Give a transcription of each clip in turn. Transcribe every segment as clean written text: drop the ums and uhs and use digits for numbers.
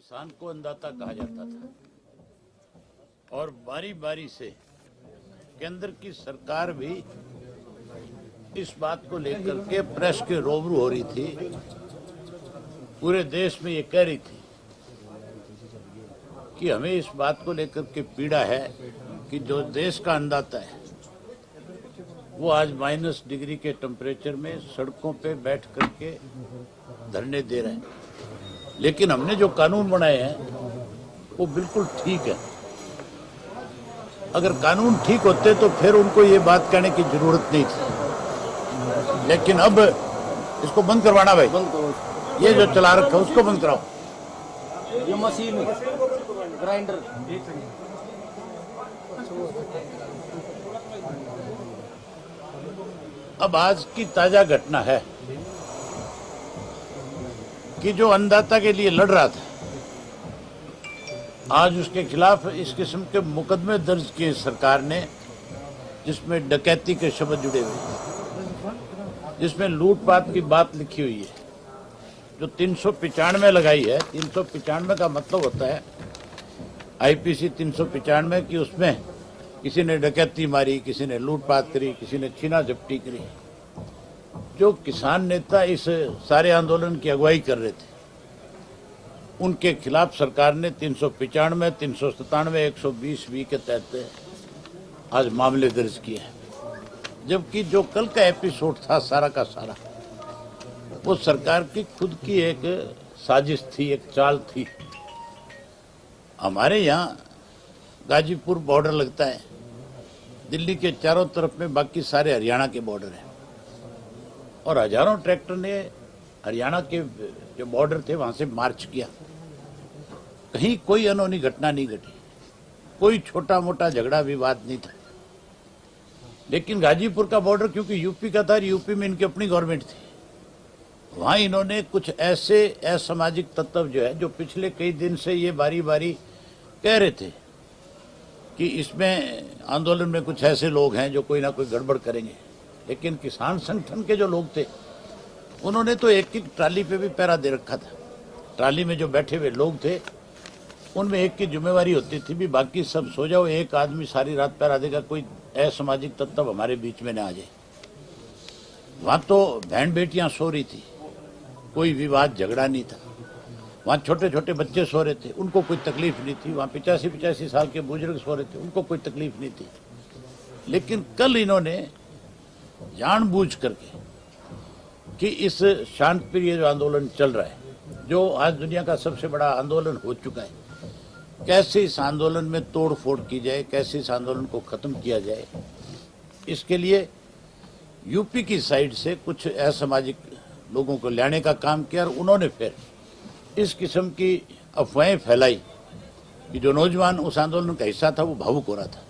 किसान को अन्नदाता कहा जाता था और बारी बारी से केंद्र की सरकार भी इस बात को लेकर के प्रेस के रूबरू हो रही थी, पूरे देश में ये कह रही थी कि हमें इस बात को लेकर के पीड़ा है कि जो देश का अन्नदाता है वो आज -डिग्री के टेम्परेचर में सड़कों पे बैठ करके धरने दे रहे हैं। लेकिन हमने जो कानून बनाए हैं वो बिल्कुल ठीक है। अगर कानून ठीक होते तो फिर उनको ये बात कहने की जरूरत नहीं थी। लेकिन अब इसको बंद करवाना भाई, ये जो चला रखा है उसको बंद कराओ। ये मशीन ग्राइंडर अब आज की ताजा घटना है कि जो अन्नदाता के लिए लड़ रहा था, आज उसके खिलाफ इस किस्म के मुकदमे दर्ज किए सरकार ने, जिसमें डकैती के शब्द जुड़े हुए हैं, जिसमें लूटपाट की बात लिखी हुई है, जो 395 लगाई है। 395 का मतलब होता है आईपीसी 395 की उसमें किसी ने डकैती मारी, किसी ने लूटपाट करी, किसी ने छीना झपटी करी। जो किसान नेता इस सारे आंदोलन की अगुवाई कर रहे थे उनके खिलाफ सरकार ने 395, 397, 120(b) के तहत आज मामले दर्ज किए हैं। जबकि जो कल का एपिसोड था सारा का सारा वो सरकार की खुद की एक साजिश थी, एक चाल थी। हमारे यहाँ गाजीपुर बॉर्डर लगता है, दिल्ली के चारों तरफ में बाकी सारे हरियाणा के बॉर्डर हैं और हजारों ट्रैक्टर ने हरियाणा के जो बॉर्डर थे वहां से मार्च किया। कहीं कोई अनहोनी घटना नहीं घटी, कोई छोटा मोटा झगड़ा विवाद नहीं था। लेकिन गाजीपुर का बॉर्डर क्योंकि यूपी का था, यूपी में इनकी अपनी गवर्नमेंट थी, वहां इन्होंने कुछ ऐसे असामाजिक तत्व जो है, जो पिछले कई दिन से ये बारी बारी कह रहे थे कि इसमें आंदोलन में कुछ ऐसे लोग हैं जो कोई ना कोई गड़बड़ करेंगे। लेकिन किसान संगठन के जो लोग थे उन्होंने तो एक एक ट्राली पे भी पहरा दे रखा था। ट्राली में जो बैठे हुए लोग थे उनमें एक की जिम्मेवारी होती थी भी बाकी सब सो जाओ, एक आदमी सारी रात पहरा देगा, कोई असामाजिक तत्व हमारे बीच में न आ जाए। वहां तो बहन बेटियां सो रही थी, कोई विवाद झगड़ा नहीं था। वहाँ छोटे छोटे बच्चे सो रहे थे, उनको कोई तकलीफ नहीं थी। वहाँ 85 साल के बुजुर्ग सो रहे थे, उनको कोई तकलीफ नहीं थी। लेकिन कल इन्होंने जानबूझ करके कि इस शांतिप्रिय जो आंदोलन चल रहा है, जो आज दुनिया का सबसे बड़ा आंदोलन हो चुका है, कैसे इस आंदोलन में तोड़ फोड़ की जाए, कैसे इस आंदोलन को खत्म किया जाए, इसके लिए यूपी की साइड से कुछ असामाजिक लोगों को लाने का काम किया और उन्होंने फिर इस किस्म की अफवाहें फैलाई कि जो नौजवान उस आंदोलन का हिस्सा था वो भावुक हो रहा था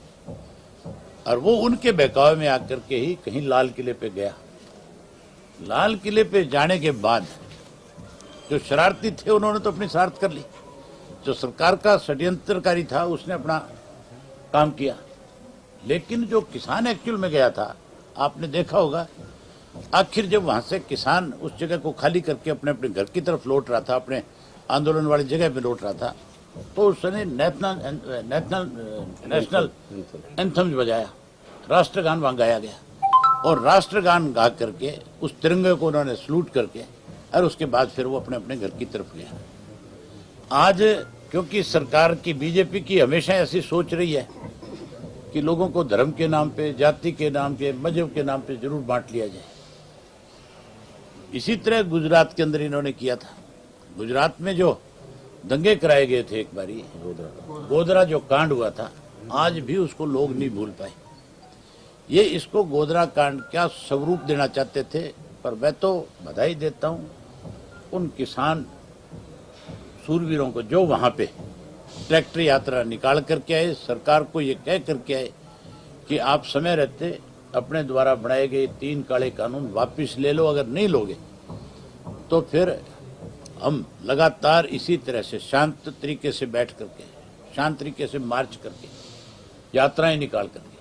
और वो उनके बहकावे में आकर के ही कहीं लाल किले पे गया। लाल किले पे जाने के बाद जो शरारती थे उन्होंने तो अपनी शरारत कर ली, जो सरकार का षड्यंत्रकारी था उसने अपना काम किया। लेकिन जो किसान एक्चुअल में गया था, आपने देखा होगा, आखिर जब वहां से किसान उस जगह को खाली करके अपने अपने घर की तरफ लौट रहा था, अपने आंदोलन वाली जगह पे लौट रहा था, तो उसने नेशनल एंथम बजाया, राष्ट्रगान वहां गाया गया और राष्ट्रगान गा करके उस तिरंगे को उन्होंने सलूट करके और उसके बाद फिर वो अपने अपने घर की तरफ गया। आज क्योंकि सरकार की, बीजेपी की हमेशा ऐसी सोच रही है कि लोगों को धर्म के नाम पे, जाति के नाम पे, मजहब के नाम पे जरूर बांट लिया जाए। इसी तरह गुजरात के अंदर इन्होंने किया था। गुजरात में जो दंगे कराए गए थे, एक बारी गोधरा जो कांड हुआ था, आज भी उसको लोग नहीं भूल पाए। ये इसको गोधरा कांड क्या स्वरूप देना चाहते थे, पर मैं तो बधाई देता हूं उन किसान सूरवीरों को जो वहां पे ट्रैक्टर यात्रा निकाल करके आए, सरकार को ये कह करके आए कि आप समय रहते अपने द्वारा बनाए गए 3 काले कानून वापस ले लो, अगर नहीं लोगे तो फिर हम लगातार इसी तरह से शांत तरीके से बैठ करके, शांत तरीके से मार्च करके, यात्राएं निकाल करके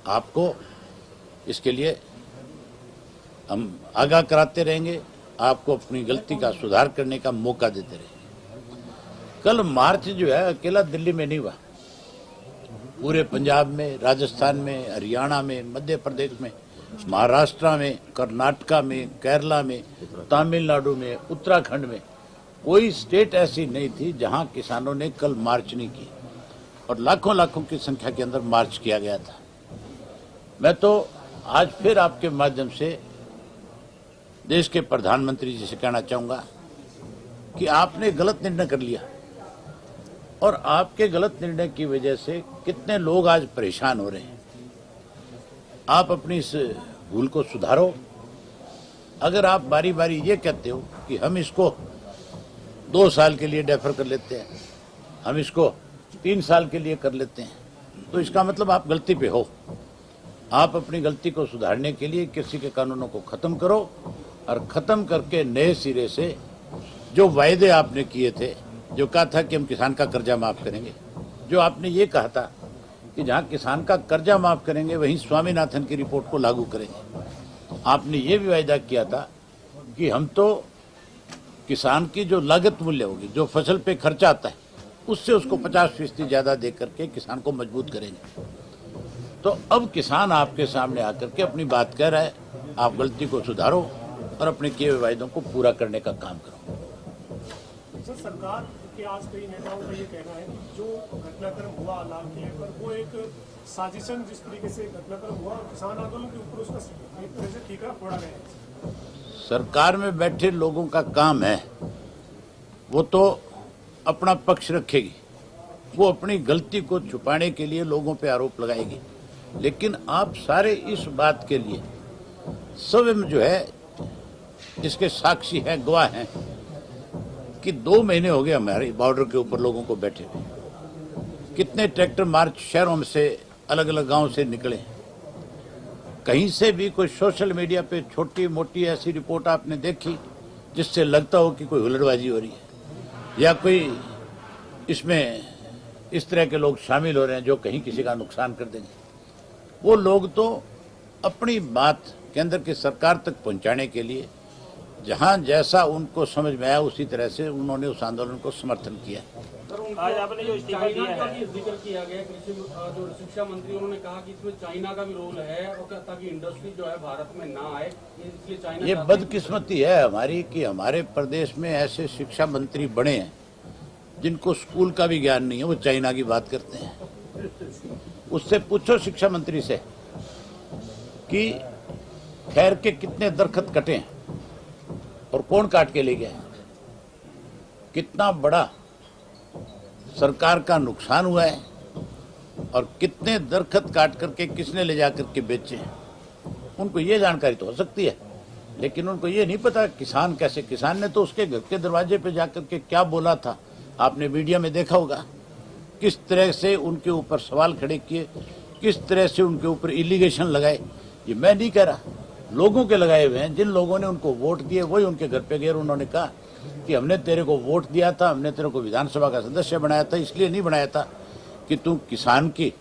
आपको इसके लिए हम आगाह कराते रहेंगे, आपको अपनी गलती का सुधार करने का मौका देते रहेंगे। कल मार्च जो है अकेला दिल्ली में नहीं हुआ, पूरे पंजाब में, राजस्थान में, हरियाणा में, मध्य प्रदेश में, महाराष्ट्र में, कर्नाटका में, केरला में, तमिलनाडु में, उत्तराखंड में कोई स्टेट ऐसी नहीं थी जहां किसानों ने कल मार्च नहीं की और लाखों लाखों की संख्या के अंदर मार्च किया गया था। मैं तो आज फिर आपके माध्यम से देश के प्रधानमंत्री जी से कहना चाहूंगा कि आपने गलत निर्णय कर लिया और आपके गलत निर्णय की वजह से कितने लोग आज परेशान हो रहे हैं। आप अपनी इस भूल को सुधारो। अगर आप बारी बारी ये कहते हो कि हम इसको 2 साल के लिए डेफर कर लेते हैं, हम इसको 3 साल के लिए कर लेते हैं, तो इसका मतलब आप गलती पे हो। आप अपनी गलती को सुधारने के लिए कृषि के कानूनों को खत्म करो और खत्म करके नए सिरे से जो वायदे आपने किए थे, जो कहा था कि हम किसान का कर्जा माफ करेंगे, जो आपने ये कहा था कि जहां किसान का कर्जा माफ करेंगे वहीं स्वामीनाथन की रिपोर्ट को लागू करेंगे, आपने ये भी वायदा किया था कि हम तो किसान की जो लागत मूल्य होगी, जो फसल पे खर्चा आता है, उससे उसको 50% ज्यादा दे करके किसान को मजबूत करेंगे। तो अब किसान आपके सामने आकर के अपनी बात कह रहा है, आप गलती को सुधारो और अपने किए हुए वायदों को पूरा करने का काम करो। सर, सरकार के आज कई नेताओं का ये कहना है कि जो घटनाक्रम हुआ लाल किले पर वो एक साजिशन, जिस तरीके से घटनाक्रम हुआ और किसान आंदोलन के ऊपर उसका एक तरह से ठीकरा फोड़ा गया है। सरकार में बैठे लोगों का काम है, वो तो अपना पक्ष रखेगी, वो अपनी गलती को छुपाने के लिए लोगों पे आरोप लगाएगी, लेकिन आप सारे इस बात के लिए स्वयं जो है इसके साक्षी हैं, गवाह हैं कि 2 महीने हो गए हमारे बॉर्डर के ऊपर लोगों को बैठे हुए। कितने ट्रैक्टर मार्च शहरों में से, अलग अलग गांव से निकले। कहीं से भी कोई सोशल मीडिया पे छोटी मोटी ऐसी रिपोर्ट आपने देखी जिससे लगता हो कि कोई हुल्लड़बाजी हो रही है या कोई इसमें इस तरह के लोग शामिल हो रहे हैं जो कहीं किसी का नुकसान कर देंगे? वो लोग तो अपनी बात केंद्र की सरकार तक पहुंचाने के लिए जहां जैसा उनको समझ में आया उसी तरह से उन्होंने उस आंदोलन को समर्थन किया। आज आपने जो इस्तीफा दिया है, जिक्र किया गया, कृषि जो शिक्षा मंत्री उन्होंने कहा कि इसमें चाइना का भी रोल है और ताकि इंडस्ट्री जो है भारत में ना आए, इसलिए चाइना। ये बदकिस्मती है हमारी कि हमारे प्रदेश में ऐसे शिक्षा मंत्री बने हैं जिनको स्कूल का भी ज्ञान नहीं है, वो चाइना की बात करते हैं। उससे पूछो शिक्षा मंत्री से कि खैर के कितने दरख्त कटे हैं और कौन काट के ले गया, कितना बड़ा सरकार का नुकसान हुआ है और कितने दरख्त काट करके किसने ले जाकर के बेचे हैं। उनको ये जानकारी तो हो सकती है, लेकिन उनको ये नहीं पता किसान कैसे, किसान ने तो उसके घर के दरवाजे पे जाकर के क्या बोला था, आपने मीडिया में देखा होगा, किस तरह से उनके ऊपर सवाल खड़े किए, किस तरह से उनके ऊपर इलिगेशन लगाए। ये मैं नहीं कह रहा, लोगों के लगाए हुए हैं। जिन लोगों ने उनको वोट दिए वही उनके घर पे गए और उन्होंने कहा कि हमने तेरे को वोट दिया था, हमने तेरे को विधानसभा का सदस्य बनाया था, इसलिए नहीं बनाया था कि तू किसान की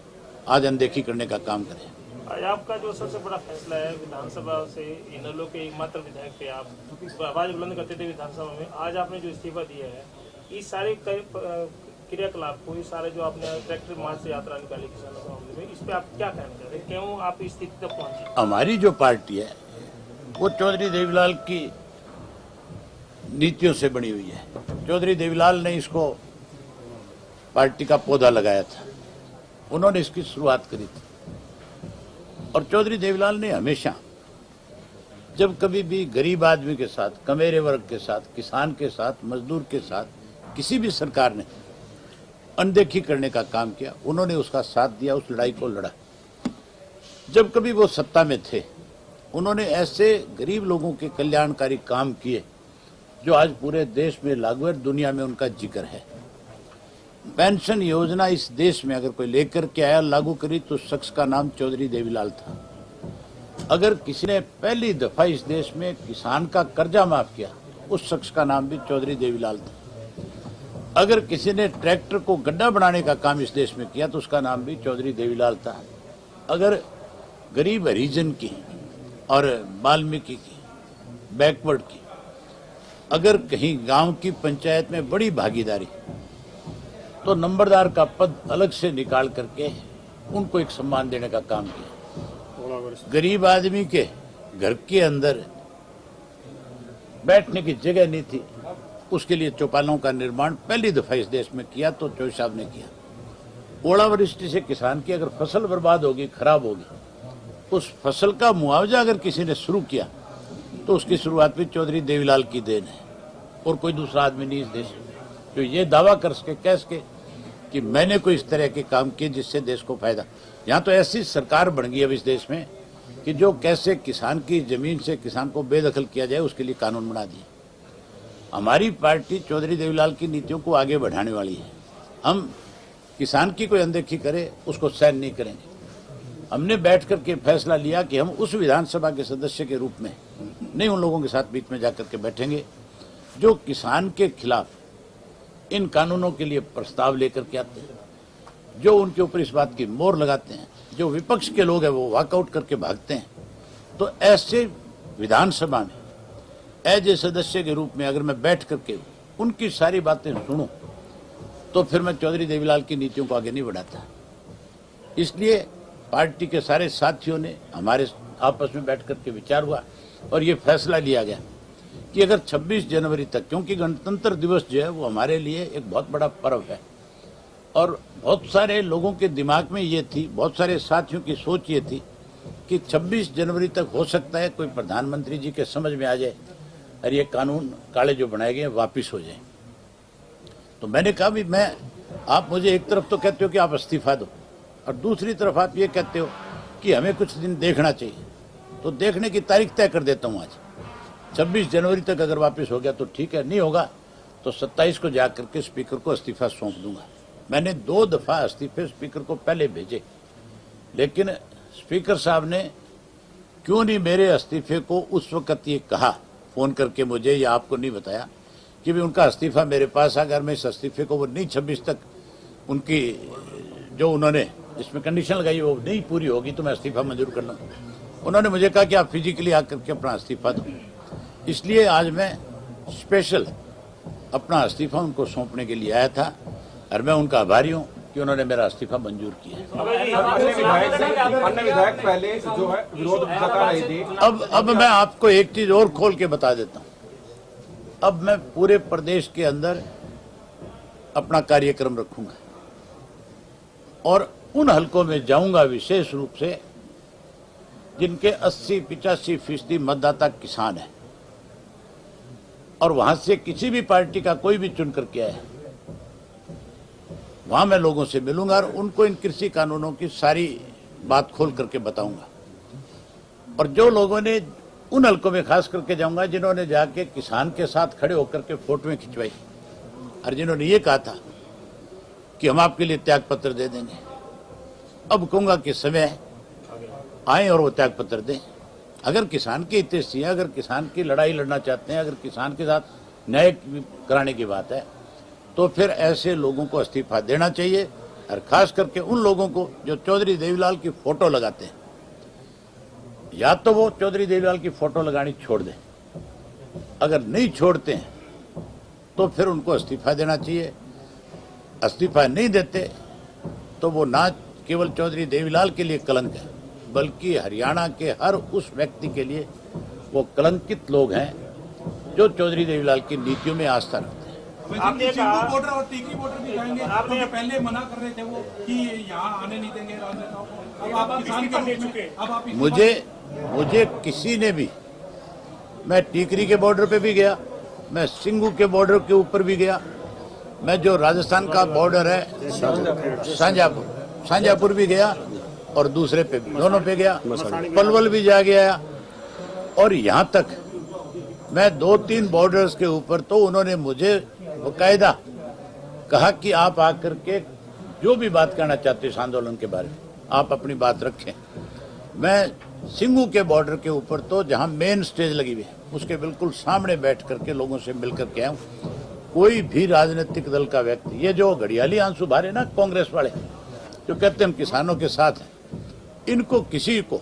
आज अनदेखी करने का काम करे। आज आपका जो सबसे बड़ा फैसला है, विधानसभा से इनेलो के एकमात्र विधायक थे आप, आवाज बुलंद करते थे विधानसभा में, आज आपने जो इस्तीफा दिया है, इस सारे क्रियाकलाप को, इस सारे जो आपने ट्रैक्टर मार्च से यात्रा निकाली किसानों के मामले में, इस पे आप क्या कहना चाह रहे हैं? क्यों आप इस स्थिति तक पहुंचे? हमारी जो पार्टी है वो चौधरी देवीलाल की नीतियों से बनी हुई है। चौधरी देवीलाल ने इसको पार्टी का पौधा लगाया था, उन्होंने इसकी शुरुआत करी थी और चौधरी देवीलाल ने हमेशा जब कभी भी गरीब आदमी के साथ, कमेरे वर्ग के साथ, किसान के साथ, मजदूर के साथ किसी भी सरकार ने अनदेखी करने का काम किया, उन्होंने उसका साथ दिया, उस लड़ाई को लड़ा। जब कभी वो सत्ता में थे उन्होंने ऐसे गरीब लोगों के कल्याणकारी काम किए जो आज पूरे देश में लागू है, दुनिया में उनका जिक्र है। पेंशन योजना इस देश में अगर कोई लेकर के आया, लागू करी, तो शख्स का नाम चौधरी देवीलाल था। अगर किसी ने पहली दफा इस देश में किसान का कर्जा माफ किया, उस शख्स का नाम भी चौधरी देवीलाल था। अगर किसी ने ट्रैक्टर को गड्ढा बनाने का काम इस देश में किया तो उसका नाम भी चौधरी देवीलाल था। अगर गरीब हरिजन की और वाल्मीकि की, बैकवर्ड की, अगर कहीं गांव की पंचायत में बड़ी भागीदारी तो नंबरदार का पद अलग से निकाल करके उनको एक सम्मान देने का काम किया। गरीब आदमी के घर के अंदर बैठने की जगह नहीं थी, उसके लिए चौपालों का निर्माण पहली दफा इस देश में किया तो चौधरी साहब ने किया। ओलावृष्टि से किसान की अगर फसल बर्बाद होगी, खराब होगी, उस फसल का मुआवजा अगर किसी ने शुरू किया तो उसकी शुरुआत भी चौधरी देवीलाल की देन है और कोई दूसरा आदमी नहीं इस देश में जो ये दावा कर सके कह सके कि मैंने कोई इस तरह के काम किए जिससे देश को फायदा। यहाँ तो ऐसी सरकार बन गई अब इस देश में कि जो कैसे किसान की जमीन से किसान को बेदखल किया जाए उसके लिए कानून बना दिए। हमारी पार्टी चौधरी देवीलाल की नीतियों को आगे बढ़ाने वाली है। हम किसान की कोई अनदेखी करे उसको सहन नहीं करेंगे। हमने बैठ करके फैसला लिया कि हम उस विधानसभा के सदस्य के रूप में नहीं उन लोगों के साथ बीच में जाकर के बैठेंगे जो किसान के खिलाफ इन कानूनों के लिए प्रस्ताव लेकर के आते हैं, जो उनके ऊपर इस बात की मोहर लगाते हैं। जो विपक्ष के लोग हैं वो वॉकआउट करके भागते हैं। तो ऐसे विधानसभा में एज ए सदस्य के रूप में अगर मैं बैठ करके उनकी सारी बातें सुनूं तो फिर मैं चौधरी देवीलाल की नीतियों को आगे नहीं बढ़ाता। इसलिए पार्टी के सारे साथियों ने हमारे आपस में बैठ करके विचार हुआ और ये फैसला लिया गया कि अगर 26 जनवरी तक, क्योंकि गणतंत्र दिवस जो है वो हमारे लिए एक बहुत बड़ा पर्व है और बहुत सारे लोगों के दिमाग में ये थी, बहुत सारे साथियों की सोच ये थी कि 26 जनवरी तक हो सकता है कोई प्रधानमंत्री जी के समझ में आ जाए और ये कानून काले जो बनाए गए वापिस हो जाए। तो मैंने कहा भी आप मुझे एक तरफ तो कहते हो कि आप इस्तीफा दो और दूसरी तरफ आप ये कहते हो कि हमें कुछ दिन देखना चाहिए, तो देखने की तारीख तय कर देता हूँ। आज 26 जनवरी तक अगर वापस हो गया तो ठीक है, नहीं होगा तो 27 को जाकर के स्पीकर को इस्तीफा सौंप दूंगा। मैंने 2 दफा इस्तीफे स्पीकर को पहले भेजे, लेकिन स्पीकर साहब ने क्यों नहीं मेरे इस्तीफे को उस वक्त ये कहा फोन करके मुझे, या आपको नहीं बताया कि भी उनका इस्तीफा मेरे पास आ। अगर मैं इस इस्तीफे को वो नहीं 26 तक उनकी जो उन्होंने इसमें कंडीशन लगाई वो नहीं पूरी होगी तो मैं इस्तीफा मंजूर कर लूँगा। उन्होंने मुझे कहा कि आप फिजिकली आकर के अपना इस्तीफा दो। इसलिए आज मैं स्पेशल अपना इस्तीफा उनको सौंपने के लिए आया था और मैं उनका आभारी हूँ कि उन्होंने मेरा इस्तीफा मंजूर किया। अन्य विधायक पहले जो है विरोध जता रहे थे। अब मैं आपको एक चीज और खोल के बता देता हूँ। अब मैं पूरे प्रदेश के अंदर अपना कार्यक्रम रखूंगा और उन हलकों में जाऊंगा विशेष रूप से जिनके 80-85% मतदाता किसान हैं और वहां से किसी भी पार्टी का कोई भी चुन करके आया, वहां मैं लोगों से मिलूंगा और उनको इन कृषि कानूनों की सारी बात खोल करके बताऊंगा। और जो लोगों ने उन हलकों में खास करके जाऊंगा जिन्होंने जाके किसान के साथ खड़े होकर के फोटोएं खिंचवाई और जिन्होंने ये कहा था कि हम आपके लिए त्याग पत्र दे देंगे, अब कहूंगा कि समय आए और वो त्याग पत्र दें। अगर किसान की हितैषी है, अगर किसान की लड़ाई लड़ना चाहते हैं, अगर किसान के साथ न्याय कराने की बात है तो फिर ऐसे लोगों को इस्तीफा देना चाहिए और खास करके उन लोगों को जो चौधरी देवीलाल की फोटो लगाते हैं, या तो वो चौधरी देवीलाल की फोटो लगानी छोड़ दें, अगर नहीं छोड़ते हैं तो फिर उनको इस्तीफा देना चाहिए। इस्तीफा नहीं देते तो वो ना केवल चौधरी देवीलाल के लिए कलंक है बल्कि हरियाणा के हर उस व्यक्ति के लिए वो कलंकित लोग हैं जो चौधरी देवीलाल की नीतियों में आस्था रखते हैं। आपने बॉर्डर और टीकी बॉर्डर भी जाएंगे, आपने पहले मना कर रहे थे वो कि यहाँ आने नहीं देंगे राजनेताओं को। अब आप किसान के ले चुके, अब आप मुझे किसी ने भी, मैं टीकरी के बॉर्डर पे भी गया, मैं सिंगू के बॉर्डर के ऊपर भी गया, मैं जो राजस्थान का बॉर्डर है शाहजहाँपुर भी गया और दूसरे पे भी, दोनों पे गया, पलवल भी जा गया और यहाँ तक मैं 2-3 बॉर्डर्स के ऊपर तो उन्होंने मुझे बकायदा कहा कि आप आकर के जो भी बात करना चाहते हैं इस आंदोलन के बारे में आप अपनी बात रखें। मैं सिंगू के बॉर्डर के ऊपर तो जहां मेन स्टेज लगी हुई है उसके बिल्कुल सामने बैठ करके लोगों से मिलकर के आया हूं। कोई भी राजनीतिक दल का व्यक्ति, ये जो घड़ियाली आंसू भारे ना कांग्रेस वाले जो कहते हैं हम किसानों के साथ हैं, इनको किसी को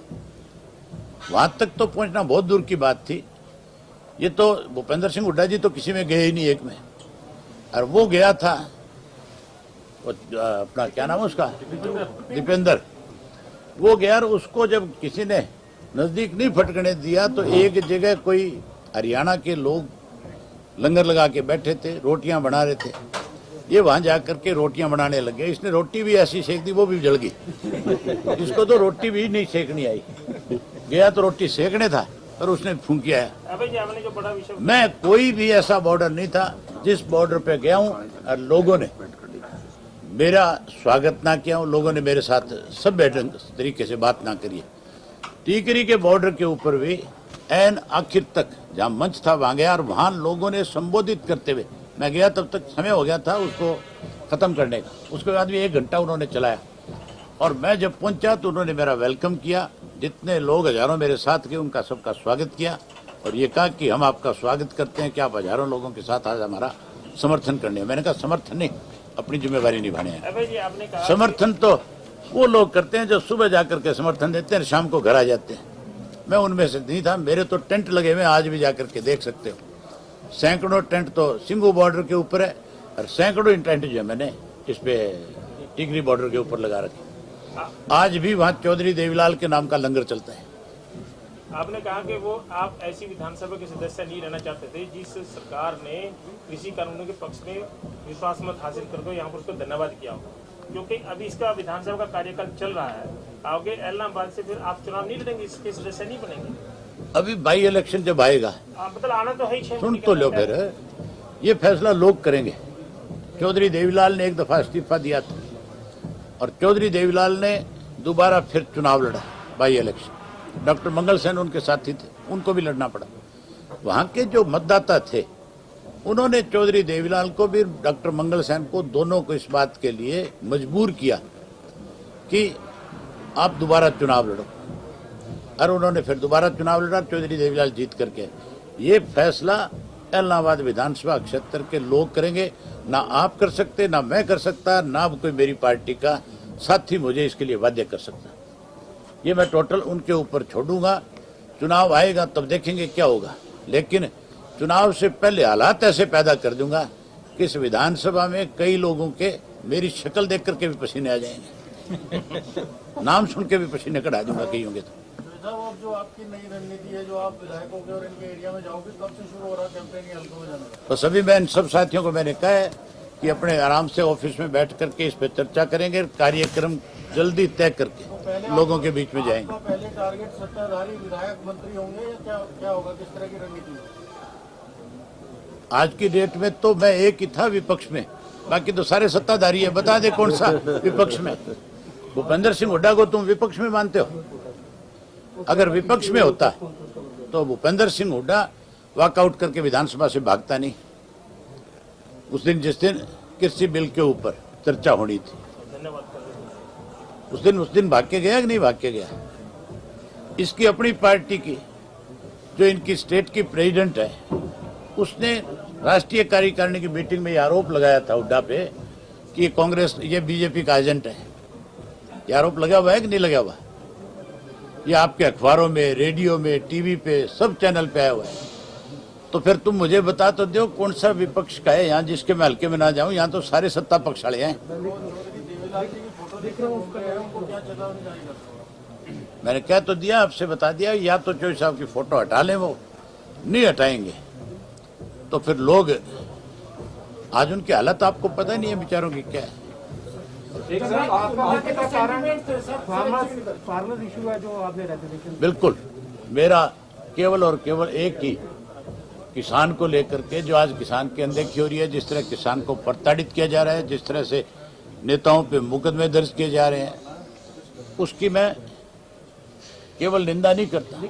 वहां तक तो पहुंचना बहुत दूर की बात थी। ये तो भूपेंद्र सिंह हुड्डा जी तो किसी में गए ही नहीं, एक में, और वो गया था अपना क्या नाम है उसका, दीपेंद्र, वो गया और उसको जब किसी ने नजदीक नहीं फटकने दिया तो एक जगह कोई हरियाणा के लोग लंगर लगा के बैठे थे, रोटियां बना रहे थे, ये वहां जाकर के रोटियां बनाने लग गए। इसने रोटी भी ऐसी सेक दी, वो भी जल गई। इसको तो रोटी भी नहीं सेकनी आई, गया तो रोटी सेकने था पर उसने फूंकिया है। अबे जी आपने जो बड़ा विषय मैं कोई भी ऐसा बॉर्डर नहीं था जिस बॉर्डर पे गया हूं और लोगों ने मेरा स्वागत ना किया, लोगों ने मेरे साथ सभ्य तरीके से बात ना करी। टीकरी के बॉर्डर के ऊपर भी एन आखिर तक जहां मंच था वहां गया और वहां लोगों ने संबोधित करते हुए, मैं गया तब तक समय हो गया था उसको खत्म करने का, उसके बाद भी 1 घंटा उन्होंने चलाया और मैं जब पहुंचा तो उन्होंने मेरा वेलकम किया। जितने लोग हजारों मेरे साथ गए उनका सबका स्वागत किया और ये कहा कि हम आपका स्वागत करते हैं कि आप हजारों लोगों के साथ आज हमारा समर्थन करने। मैंने कहा समर्थन नहीं, अपनी जिम्मेवारी निभाने हैं। अबे जी आपने कहा समर्थन तो वो लोग करते हैं जो सुबह जाकर के समर्थन देते हैं, शाम को घर आ जाते हैं। मैं उनमें से नहीं था। मेरे तो टेंट लगे हुए, आज भी जाकर के देख सकते हो। सैकड़ों टेंट तो सिंघू बॉर्डर के ऊपर है और सैकड़ों टेंट जो है मैंने इस पे टिकरी बॉर्डर के ऊपर लगा रखे। आज भी वहाँ चौधरी देवीलाल के नाम का लंगर चलता है। आपने कहा कि वो आप ऐसी विधानसभा के सदस्य नहीं रहना चाहते थे जिस सरकार ने कृषि कानूनों के पक्ष में विश्वास मत हासिल कर दो, यहाँ पर उसको धन्यवाद किया हो, क्योंकि अभी इसका विधानसभा का कार्यकाल चल रहा है। आगे इलाहाबाद से फिर आप चुनाव नहीं लड़ेंगे, इसके सदस्य नहीं बनेंगे। अभी बाई इलेक्शन जब आएगा, मतलब आना तो है ही। सुन तो लो, फिर ये फैसला लोग करेंगे। चौधरी देवीलाल ने एक दफा इस्तीफा दिया था और चौधरी देवीलाल ने दोबारा फिर चुनाव लड़ा, बाई इलेक्शन। डॉक्टर मंगल सेन उनके साथी थे, उनको भी लड़ना पड़ा। वहां के जो मतदाता थे उन्होंने चौधरी देवीलाल को भी डॉक्टर मंगल सेन को, दोनों को इस बात के लिए मजबूर किया कि आप दोबारा चुनाव लड़ो और उन्होंने फिर दोबारा चुनाव लड़ा। चौधरी देवीलाल जीत करके, ये फैसला इलाहाबाद विधानसभा क्षेत्र के लोग करेंगे। ना आप कर सकते, ना मैं कर सकता, ना कोई मेरी पार्टी का साथी मुझे इसके लिए बाध्य कर सकता। ये मैं टोटल उनके ऊपर छोड़ूंगा। चुनाव आएगा तब देखेंगे क्या होगा, लेकिन चुनाव से पहले हालात ऐसे पैदा कर दूंगा कि इस विधानसभा में कई लोगों के मेरी शक्ल देख करके भी पसीने आ जाएंगे, नाम सुन के भी पसीने कढ़ा दूंगा कई होंगे तो। अब जो आपकी नई रणनीति है, जो आप विधायकों के और इनके एरिया में जाओगे, कब से शुरू हो रहा कैंपेन हल्कों में जाने का? तो सभी मैं इन सब साथियों को मैंने कहा है कि अपने आराम से ऑफिस में बैठ करके इस पर चर्चा करेंगे, कार्यक्रम जल्दी तय करके लोगों के बीच में जाएंगे। पहले टारगेट सत्ताधारी विधायक मंत्री होंगे या क्या होगा, किस तरह की रणनीति? आज की डेट में तो मैं एक ही था विपक्ष में, बाकी तो सारे सत्ताधारी है। बता दे कौन सा विपक्ष में? भूपेंद्र सिंह हुड्डा को तुम विपक्ष में मानते हो? अगर विपक्ष में होता तो भूपेंद्र सिंह हुड्डा वॉकआउट करके विधानसभा से भागता नहीं। उस दिन जिस दिन कृषि बिल के ऊपर चर्चा होनी थी, उस दिन भाग के गया कि नहीं भाग के गया? इसकी अपनी पार्टी की जो इनकी स्टेट की प्रेसिडेंट है, उसने राष्ट्रीय कार्यकारिणी की मीटिंग में ये आरोप लगाया था हुड्डा पे कि ये कांग्रेस, ये बीजेपी का एजेंट है। ये आरोप लगा हुआ है कि नहीं लगा हुआ? ये आपके अखबारों में, रेडियो में, टीवी पे, सब चैनल पे आया हुआ है। तो फिर तुम मुझे बता तो दो कौन सा विपक्ष का है यहाँ जिसके मैं हल्के में ना जाऊं। यहाँ तो सारे सत्ता पक्ष वाले हैं। मैंने कह तो दिया, आपसे बता दिया, या तो चौधरी साहब की फोटो हटा लें, वो नहीं हटाएंगे तो फिर लोग, आज उनकी हालत आपको पता नहीं है बेचारों की क्या है। बिल्कुल, मेरा केवल और केवल एक ही किसान को लेकर के, जो आज किसान की अनदेखी हो रही है, जिस तरह किसान को प्रताड़ित किया जा रहा है, जिस तरह से नेताओं पे मुकदमे दर्ज किए जा रहे हैं, उसकी मैं केवल निंदा नहीं करता।